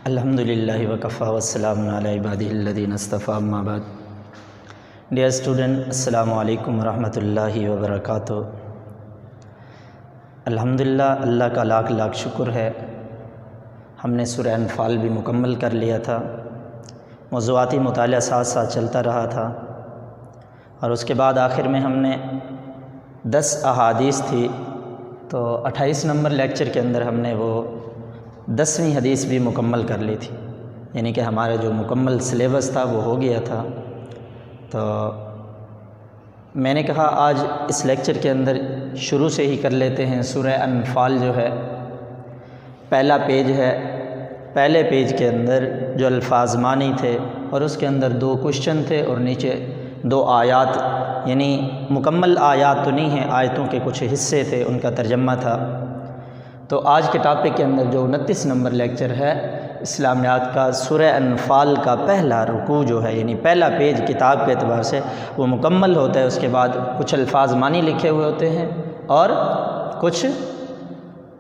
Alhamdulillah wa kafa wa salamun ala ibadihi alladhina istafa amma ba'd. Dear student, assalamu alaikum wa rahmatullahi wa barakatuh. الحمدللہ اللہ کا لاکھ لاکھ شکر ہے، ہم نے سورہ انفال بھی مکمل کر لیا تھا۔ موضوعاتی مطالعہ ساتھ ساتھ چلتا رہا تھا، اور اس کے بعد آخر میں ہم نے 10 احادیث تھی، تو 28 نمبر لیکچر کے اندر ہم نے وہ 10ویں حدیث بھی مکمل کر لی تھی، یعنی کہ ہمارا جو مکمل سلیبس تھا وہ ہو گیا تھا۔ تو میں نے کہا آج اس لیکچر کے اندر شروع سے ہی کر لیتے ہیں۔ سورہ انفال جو ہے پہلا پیج ہے، پہلے پیج کے اندر جو الفاظ معنی تھے اور اس کے اندر 2 کوشچن تھے اور نیچے 2 آیات، یعنی مکمل آیات تو نہیں ہیں، آیتوں کے کچھ حصے تھے، ان کا ترجمہ تھا۔ تو آج کے ٹاپک کے اندر جو 29 نمبر لیکچر ہے اسلامیات کا، سورہ انفال کا پہلا رکوع جو ہے، یعنی پہلا پیج کتاب کے اعتبار سے وہ مکمل ہوتا ہے۔ اس کے بعد کچھ الفاظ معنی لکھے ہوئے ہوتے ہیں اور کچھ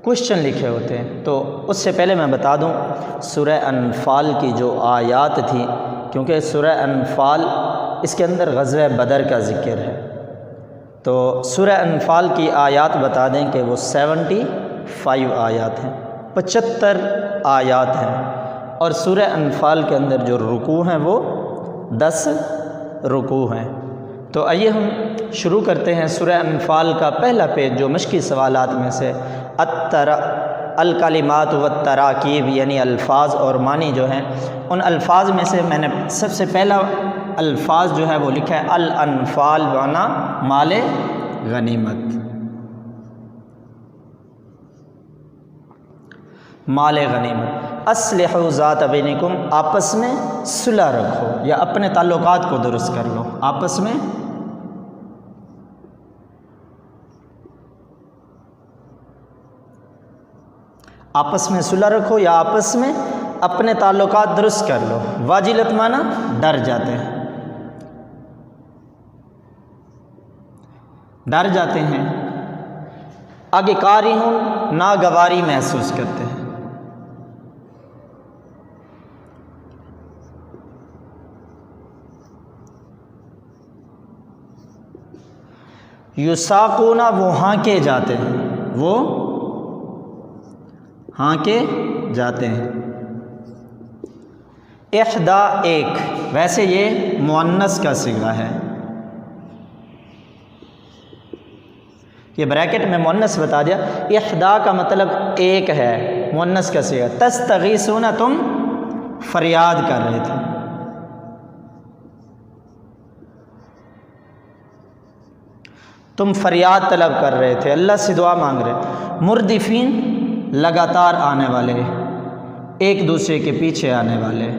کوشچن لکھے ہوتے ہیں۔ تو اس سے پہلے میں بتا دوں سورہ انفال کی جو آیات تھی، کیونکہ سورہ انفال اس کے اندر غزوہ بدر کا ذکر ہے، تو سورہ انفال کی آیات بتا دیں کہ وہ 75 آیات ہیں، 75 آیات ہیں، اور سورہ انفال کے اندر جو رکوع ہیں وہ 10 رکوع ہیں۔ تو آئیے ہم شروع کرتے ہیں۔ سورہ انفال کا پہلا پیج جو مشکی سوالات میں سے الکلمات والتراکیب، یعنی الفاظ اور معنی جو ہیں، ان الفاظ میں سے میں نے سب سے پہلا الفاظ جو ہے وہ لکھا ہے الانفال معنی مال غنیمت، مال غنیمت۔ اصلحوا ذات بینکم، آپس میں صلح رکھو یا اپنے تعلقات کو درست کر لو، آپس میں صلح رکھو یا آپس میں اپنے تعلقات درست کر لو۔ واجلت معنی ڈر جاتے ہیں، ڈر جاتے ہیں۔ آگے کارہون ناگواری محسوس کرتے ہیں۔ یساقون وہ ہانکے جاتے ہیں، وہ ہانکے جاتے ہیں۔ احدا ایک، ویسے یہ مؤنث کا صیغہ ہے، یہ بریکٹ میں مؤنث بتا دیا۔ احدا کا مطلب ایک ہے، مؤنث کا صیغہ۔ تستغیثون، تم فریاد کر رہے تھے، تم فریاد طلب کر رہے تھے، اللہ سے دعا مانگ رہے۔ مردفین لگاتار آنے والے، ایک دوسرے کے پیچھے آنے والے۔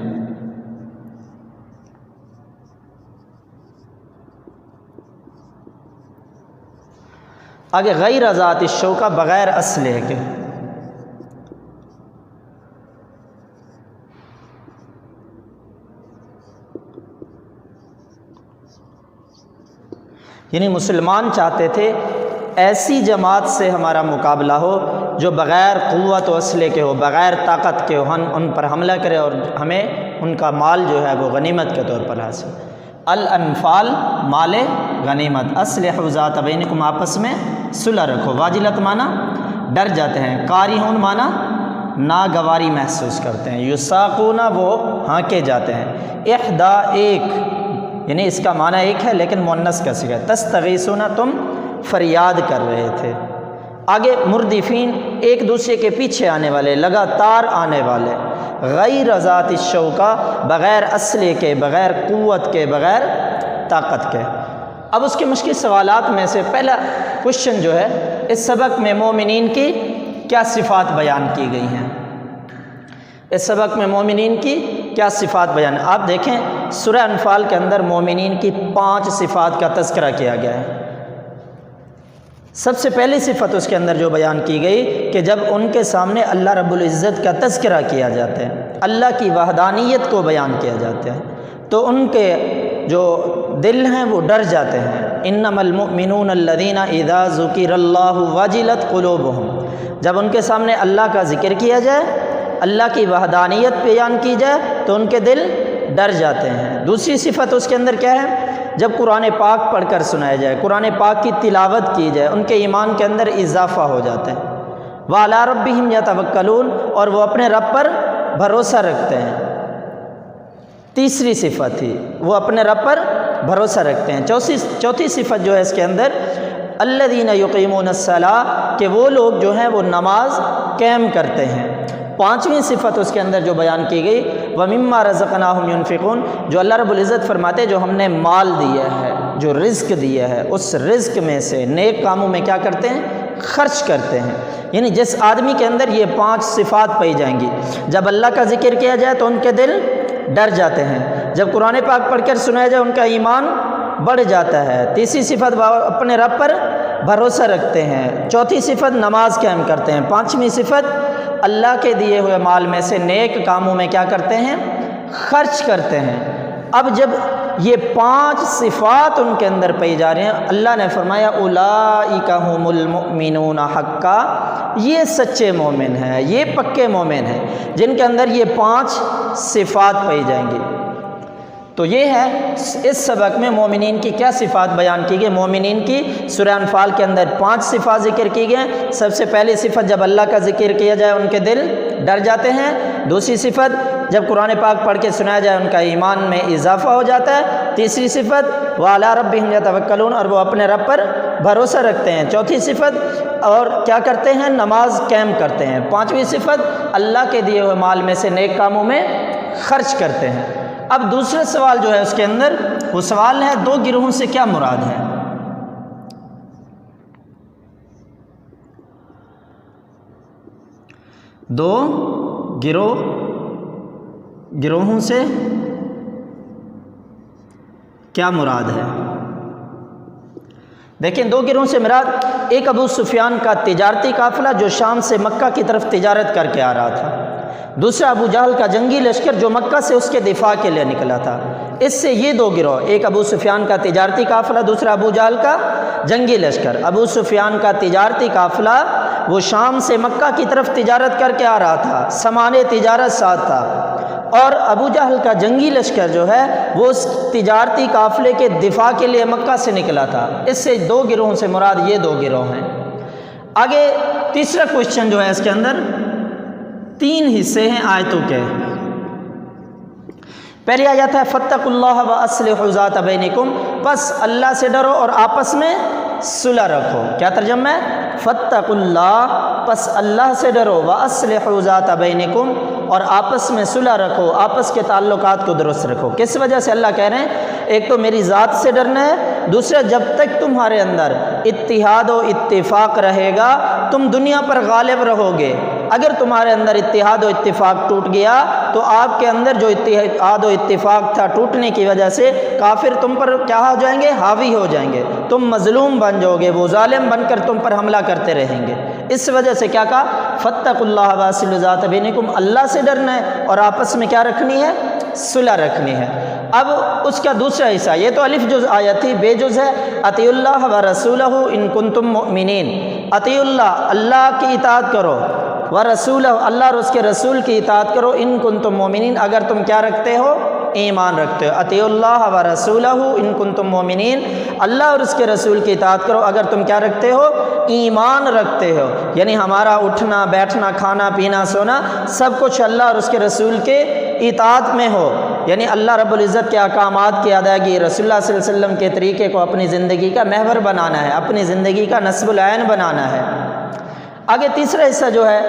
آگے غیر ذات الشوکہ، بغیر اسلحے کے۔ یعنی مسلمان چاہتے تھے ایسی جماعت سے ہمارا مقابلہ ہو جو بغیر قوت و اسلحے کے ہو، بغیر طاقت کے ہو، ان پر حملہ کرے اور ہمیں ان کا مال جو ہے وہ غنیمت کے طور پر حاصل۔ الانفال مال غنیمت۔ اصلحوا ذات بینکم، آپس میں صلح رکھو۔ واجلت معنی ڈر جاتے ہیں۔ کارہون معنی ناگواری محسوس کرتے ہیں۔ یساقون وہ ہانکے جاتے ہیں۔ احدا ایک، یعنی اس کا معنی ایک ہے لیکن مؤنث کا صیغہ۔ تستغیثون تم فریاد کر رہے تھے۔ آگے مردفین ایک دوسرے کے پیچھے آنے والے، لگاتار آنے والے۔ غیر ذات الشوکہ، بغیر اسلحے کے، بغیر قوت کے، بغیر طاقت کے۔ اب اس کے مشکل سوالات میں سے پہلا کوشچن جو ہے، اس سبق میں مومنین کی کیا صفات بیان کی گئی ہیں؟ اس سبق میں مومنین کی کیا صفات بیان؟ آپ دیکھیں سورہ انفال کے اندر مومنین کی 5 صفات کا تذکرہ کیا گیا ہے۔ سب سے پہلی صفت اس کے اندر جو بیان کی گئی کہ جب ان کے سامنے اللہ رب العزت کا تذکرہ کیا جاتا ہے، اللہ کی وحدانیت کو بیان کیا جاتا ہے، تو ان کے جو دل ہیں وہ ڈر جاتے ہیں۔ انما المؤمنون الذین اذا ذکر اللہ وجلت قلوبہم، جب ان کے سامنے اللہ کا ذکر کیا جائے اللہ کی وحدانیت بیان کی جائے تو ان کے دل ڈر جاتے ہیں۔ دوسری صفت اس کے اندر کیا ہے؟ جب قرآن پاک پڑھ کر سنایا جائے، قرآن پاک کی تلاوت کی جائے، ان کے ایمان کے اندر اضافہ ہو جاتا ہے۔ وَعَلَىٰ رَبِّهِمْ يَتَوَكَّلُونَ، اور وہ اپنے رب پر بھروسہ رکھتے ہیں۔ تیسری صفت تھی وہ اپنے رب پر بھروسہ رکھتے ہیں۔ چوتھی صفت جو ہے اس کے اندر الذین یقیمون الصلاۃ، کہ وہ لوگ جو ہیں وہ نماز قائم کرتے ہیں۔ پانچویں صفت اس کے اندر جو بیان کی گئی وَمِمَّا رَزَقْنَاهُمْ يُنْفِقُونَ، جو اللہ رب العزت فرماتے جو ہم نے مال دیا ہے، جو رزق دیا ہے، اس رزق میں سے نیک کاموں میں کیا کرتے ہیں؟ خرچ کرتے ہیں۔ یعنی جس آدمی کے اندر یہ 5 صفات پائی جائیں گی، جب اللہ کا ذکر کیا جائے تو ان کے دل ڈر جاتے ہیں، جب قرآن پاک پڑھ کر سنایا جائے ان کا ایمان بڑھ جاتا ہے۔ تیسری صفت اپنے رب پر بھروسہ رکھتے ہیں۔ چوتھی صفت نماز قائم کرتے ہیں۔ پانچویں صفت اللہ کے دیے ہوئے مال میں سے نیک کاموں میں کیا کرتے ہیں؟ خرچ کرتے ہیں۔ اب جب یہ 5 صفات ان کے اندر پائی جا رہے ہیں، اللہ نے فرمایا اولئک ھم المؤمنون حقا، یہ سچے مومن ہیں، یہ پکے مومن ہیں جن کے اندر یہ 5 صفات پائی جائیں گی۔ تو یہ ہے اس سبق میں مومنین کی کیا صفات بیان کی گئی۔ مومنین کی سورہ انفال کے اندر 5 صفات ذکر کی گئے۔ سب سے پہلی صفت جب اللہ کا ذکر کیا جائے ان کے دل ڈر جاتے ہیں۔ دوسری صفت جب قرآن پاک پڑھ کے سنایا جائے ان کا ایمان میں اضافہ ہو جاتا ہے۔ تیسری صفت وَعَلَىٰ رَبِّهِمْ يَتَوَكَّلُونَ، اور وہ اپنے رب پر بھروسہ رکھتے ہیں۔ چوتھی صفت اور کیا کرتے ہیں؟ نماز قائم کرتے ہیں۔ پانچویں صفت اللہ کے دیے ہوئے مال میں سے نیک کاموں میں خرچ کرتے ہیں۔ اب دوسرا سوال جو ہے اس کے اندر وہ سوال ہے 2 گروہوں سے کیا مراد ہے؟ 2 گروہوں سے کیا مراد ہے؟ دیکھیں 2 گروہوں سے مراد، ایک ابو سفیان کا تجارتی قافلہ جو شام سے مکہ کی طرف تجارت کر کے آ رہا تھا، دوسرا ابو جہل کا جنگی لشکر جو مکہ سے اس کے دفاع کے لیے نکلا تھا۔ اس سے یہ 2 گروہ، ایک ابو سفیان کا تجارتی قافلہ، دوسرا ابو جہل کا جنگی لشکر۔ ابو سفیان کا تجارتی قافلہ وہ شام سے مکہ کی طرف تجارت کر کے آ رہا تھا، سامان تجارت ساتھ تھا، اور ابو جہل کا جنگی لشکر جو ہے وہ اس تجارتی قافلے کے دفاع کے لیے مکہ سے نکلا تھا۔ اس سے 2 گروہوں سے مراد یہ 2 گروہ ہیں۔ آگے تیسرا کوشچن جو ہے اس کے اندر 3 حصے ہیں آیتوں کے۔ پہلی آیت ہے فَاتَّقُوا اللَّهَ وَأَصْلِحُوا ذَاتَ بَيْنِكُمْ، پس اللہ سے ڈرو اور آپس میں صلح رکھو۔ کیا ترجمہ ہے؟ فَاتَّقُوا اللَّهَ، پس اللہ سے ڈرو، وَأَصْلِحُوا ذَاتَ بَيْنِكُمْ، اور آپس میں صلح رکھو، آپس کے تعلقات کو درست رکھو۔ کس وجہ سے اللہ کہہ رہے ہیں؟ ایک تو میری ذات سے ڈرنا ہے، دوسرا جب تک تمہارے اندر اتحاد و اتفاق رہے گا تم دنیا پر غالب رہو گے۔ اگر تمہارے اندر اتحاد و اتفاق ٹوٹ گیا تو آپ کے اندر جو اتحاد و اتفاق تھا ٹوٹنے کی وجہ سے کافر تم پر کیا ہو جائیں گے؟ حاوی ہو جائیں گے، تم مظلوم بن جاؤ گے، وہ ظالم بن کر تم پر حملہ کرتے رہیں گے۔ اس وجہ سے کیا کہا؟ فَاتَّقُوا اللَّهَ وَأَصْلِحُوا ذَاتَ بَيْنِكُمْ، اللہ سے ڈرنا ہے اور آپس میں کیا رکھنی ہے؟ صلح رکھنی ہے۔ اب اس کا دوسرا حصہ، یہ تو الف جز آیت تھی، بے جز ہے اطیعوا اللہ ورسولہ ان کنتم مؤمنین۔ اطیعوا اللہ، اللہ کی اطاعت کرو، ورسولہ، اللہ اور اس کے رسول کی اطاعت کرو، ان کنتم مؤمنین، اگر تم کیا رکھتے ہو؟ ایمان رکھتے ہو۔ اطیعوا اللہ ورسولہ ان کنتم مؤمنین، اللہ اور اس کے رسول کی اطاعت کرو اگر تم کیا رکھتے ہو؟ ایمان رکھتے ہو۔ یعنی ہمارا اٹھنا بیٹھنا کھانا پینا سونا سب کچھ اللہ اور اس کے رسول کے اطاعت میں ہو، یعنی اللہ رب العزت کے احکامات کی ادائیگی، رسول اللہ صلی اللہ علیہ وسلم کے طریقے کو اپنی زندگی کا محور بنانا ہے، اپنی زندگی کا نصب العین بنانا ہے۔ آگے تیسرا حصہ جو ہے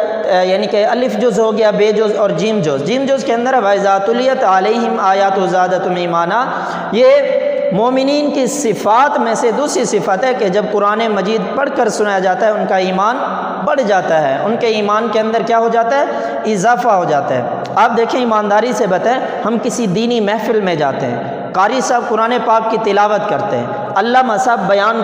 یعنی کہ الف جز ہو گیا، بے جز اور جیم جز۔ جیم جز کے اندر وَإِذَا تُلِيَتْ عَلَيْهِمْ آيَاتُ زَادَتْهُمْ ایمانا، یہ مومنین کی صفات میں سے دوسری صفت ہے کہ جب قرآن مجید پڑھ کر سنایا جاتا ہے ان کا ایمان بڑھ جاتا ہے، ان کے ایمان کے اندر کیا ہو جاتا ہے؟ اضافہ ہو جاتا ہے۔ آپ دیکھیں ایمانداری سے بتائیں، ہم کسی دینی محفل میں جاتے ہیں، قاری صاحب قرآن پاک کی تلاوت کرتے ہیں، علامہ صاحب بیان